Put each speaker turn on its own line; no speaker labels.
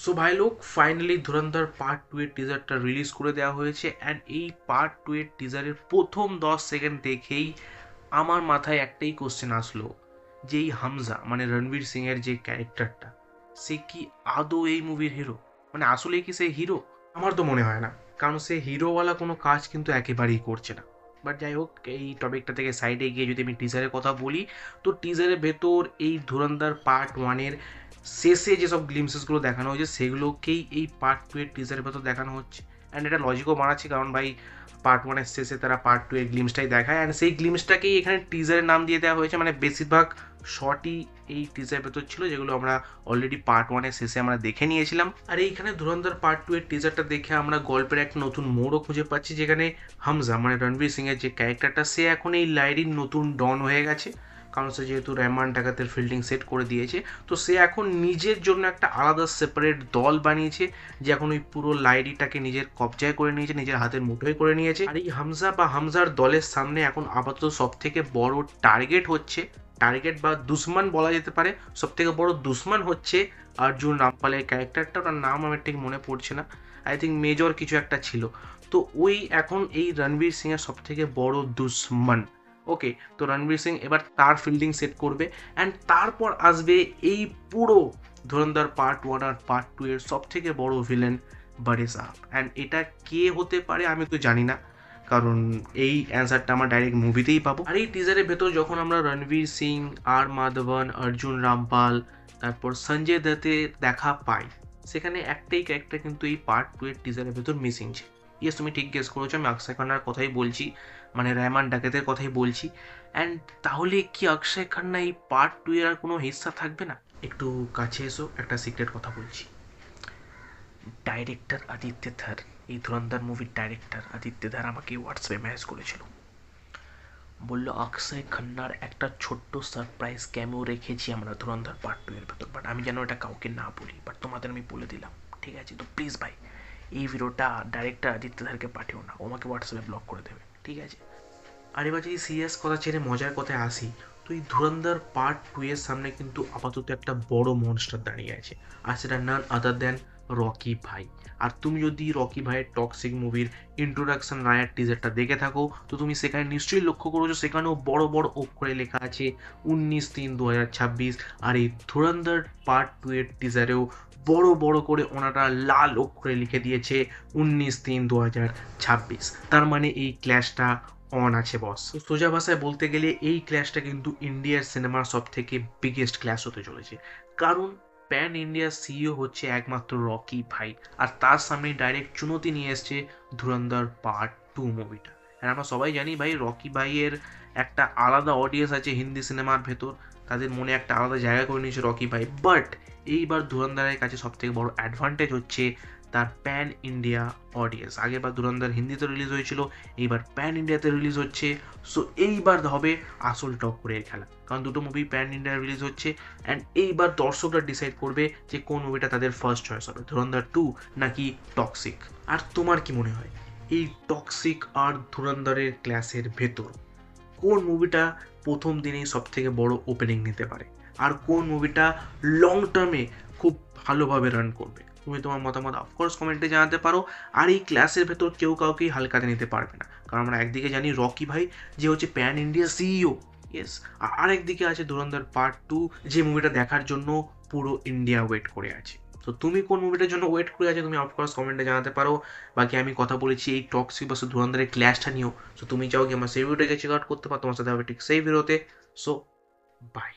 So ভাই লোক finally ধুরন্ধর part two এর টিজারটা রিলিজ করে দেওয়া হয়েছে অ্যান্ড এই পার্ট টু এর টিজারের প্রথম 10 সেকেন্ড দেখেই আমার মাথায় একটাই কোশ্চেন আসলো যে এই হামজা মানে রণবীর সিং এর যে ক্যারেক্টারটা সে কি আদৌ এই মুভির হিরো, মানে আসলে কি সে হিরো? আমার তো মনে হয় না, কারণ সে হিরোওয়ালা কোনো কাজ কিন্তু একেবারেই করছে না। বাট যাই হোক, এই টপিকটা থেকে সাইডে গিয়ে যদি আমি টিজারের কথা বলি, তো টিজারের ভেতর এই ধুরন্ধর পার্ট ওয়ানের শেষে যেসব গ্লিমসেসগুলো দেখানো হয়েছে সেগুলোকেই এই পার্ট টু এর টিজারের ভেতর দেখানো হচ্ছে। অ্যান্ড এটা লজিকও বানাচ্ছে, কারণ ভাই পার্ট ওয়ানের শেষে তারা পার্ট টু এর গ্লিমসটাই দেখায় অ্যান্ড সেই গ্লিমসটাকেই এখানে টিজারের নাম দিয়ে দেওয়া হয়েছে। মানে বেশিরভাগ শর্টই এই টিজারের ভেতর ছিল যেগুলো আমরা অলরেডি পার্ট ওয়ানের শেষে আমরা দেখে নিয়েছিলাম। আর এইখানে ধুরন্ধর পার্ট টু এর টিজারটা দেখে আমরা গল্পের একটা নতুন মোড়ও খুঁজে পাচ্ছি, যেখানে হামজা মানে রণবীর সিং এর যে ক্যারেক্টারটা সে এখন এই লাইরির নতুন ডন হয়ে গেছে, কারণ সে যেহেতু রেহমান ডাকাতের ফিল্ডিং সেট করে দিয়েছে। তো সে এখন নিজের জন্য একটা আলাদা সেপারেট দল বানিয়েছে, যে এখন ওই পুরো লাইরিটাকে নিজের কবজায় করে নিয়েছে, নিজের হাতের মুঠোয় করে নিয়েছে। আর এই হামজা বা হামজার দলের সামনে এখন আপাতত সব থেকে বড় টার্গেট বা দুশ্মন বলা যেতে পারে, সব থেকে বড় দুশ্মন হচ্ছে অর্জুন রামপালের ক্যারেক্টারটা, ওটার নাম আমার ঠিক মনে পড়ছে না, আই থিঙ্ক মেজর কিছু একটা ছিল। তো ওই এখন এই রণবীর সিং এর সব থেকে বড় দুশ্মন। ওকে, তো রণবীর সিং এবার তার ফিল্ডিং সেট করবে অ্যান্ড তারপর আসবে এই পুরো ধুরন্ধর পার্ট ওয়ান আর পার্ট টু এর সব থেকে বড় ভিলেন বড়ে সাহাব। অ্যান্ড এটা কে হতে পারে আমি তো জানি না, কারণ এই অ্যান্সারটা আমরা ডাইরেক্ট মুভিতেই পাবো। আর এই টিজারের ভেতর যখন আমরা রণবীর সিং, আর মাধবন, অর্জুন রামপাল, তারপর সঞ্জয় দত্তের দেখা পাই, সেখানে একটাই ক্যারেক্টার কিন্তু এই পার্ট টু এর টিজারের ভেতর মিসিং ছিল। ইয়েস, তুমি ঠিক গেস করেছো, আমি অক্ষয় খান্নার কথাই বলছি, মানে রেহমান ডাকাতের কথাই বলছি। অ্যান্ড তাহলে কি অক্ষয় খান্না এই পার্ট টু এর আর কোনো হিস্সা থাকবে না? একটু কাছে এসো, একটা সিক্রেট কথা বলছি। ডাইরেক্টর আদিত্য ধার, এই ধুরন্ধর মুভির ডাইরেক্টর আদিত্য ধার আমাকে হোয়াটসঅ্যাপে মেসেজ করেছিল, বললো অক্ষয় খান্নার একটা ছোট্ট সারপ্রাইজ ক্যামিও রেখেছি আমরা ধুরন্ধর পার্ট টু এর ভেতর, বাট আমি যেন এটা কাউকে না বলি, বাট তোমাদের আমি বলে দিলাম, ঠিক আছে? তো প্লিজ ভাই এই ভিডিওটা ডাইরেক্টর আদিত্য ধারকে পাঠিও না, ও আমাকে হোয়াটসঅ্যাপে ব্লক করে দেবে, ঠিক আছে? আর এবার যদি সিরিয়াস কথা ছেড়ে মজার কথায় আসি, তো এই ধুরন্ধর পার্ট টু এর সামনে কিন্তু আপাতত একটা বড় মনস্টার দাঁড়িয়ে আছে, আর সেটা নান আদার দেন রকি ভাই। আর তুমি যদি রকি ভাইয়ের টক্সিক মুভির ইন্ট্রোডাকশন রায়ার টিজারটা দেখে থাকো, তো তুমি সেখানে নিশ্চয়ই লক্ষ্য করেছো সেখানেও বড় বড় অক্ষরে লেখা আছে 19/3/2026। আর এই ধুরন্ধর পার্ট টু এর টিজারেও বড় বড় করে ওনারা লাল অক্ষরে লিখে দিয়েছে 19/3/2026। তার মানে এই ক্ল্যাশটা অন আছে বস। তো সোজা ভাষায় বলতে গেলে এই ক্ল্যাশটা কিন্তু ইন্ডিয়ার সিনেমার সব থেকে বিগেস্ট ক্ল্যাশ হতে চলেছে, কারণ প্যান ইন্ডিয়ার সিইও হচ্ছে একমাত্র রকি ভাই, আর তার সামনে ডাইরেক্ট চুনতি নিয়ে এসছে ধুরন্ধর পার্ট টু মুভিটা। আর আমরা সবাই জানি ভাই রকি ভাইয়ের একটা আলাদা অডিয়েন্স আছে হিন্দি সিনেমার ভেতর, তাদের মনে একটা আলাদা জায়গা করে নিয়েছে রকি ভাই। বাট এইবার ধুরন্ধরের কাছে সব থেকে বড় অ্যাডভান্টেজ হচ্ছে তার প্যান ইন্ডিয়া অডিয়েন্স। আগেরবার ধুরন্ধর হিন্দিতে রিলিজ হয়েছিল, এইবার প্যান ইন্ডিয়াতে রিলিজ হচ্ছে। সো এইবার হবে আসল টক্করের খেলা, কারণ দুটো মুভি প্যান ইন্ডিয়া রিলিজ হচ্ছে অ্যান্ড এইবার দর্শকরা ডিসাইড করবে যে কোন মুভিটা তাদের ফার্স্ট চয়েস হবে, ধুরন্ধর টু নাকি টক্সিক। আর তোমার কি মনে হয় এই টক্সিক আর ধুরন্ধরের ক্লাসের ভেতর কোন মুভিটা প্রথম দিনেই সব থেকে বড় ওপেনিং নিতে পারে, আর কোন মুভিটা লং টার্মে খুব ভালোভাবে রান করবে? তুমি তোমার মতামত অফকোর্স কমেন্টে জানাতে পারো। আর এই ক্লাসের ভেতর কেউ কাউকেই হালকাতে নিতে পারবে না, কারণ আমরা একদিকে জানি রকি ভাই যে হচ্ছে প্যান ইন্ডিয়া সিইও, ইয়েস, আর আরেকদিকে আছে ধুরন্ধর পার্ট টু, যে মুভিটা দেখার জন্য পুরো ইন্ডিয়া ওয়েট করে আছে। তো তুমি কোন মুভিটার জন্য ওয়েট করে আছো তুমি অফকোর্স কমেন্টে জানাতে পারো। বাকি আমি কথা বলেছি এই টক্সিক বাস ধুরন্ধরের ক্ল্যাশটা নিয়েও, সো তুমি চাও কি আমার সেই ভিডিওটাকে চেক আউট করতে পারো, তোমার সাথে হবে ঠিক সেই ভিডিওতে। So by.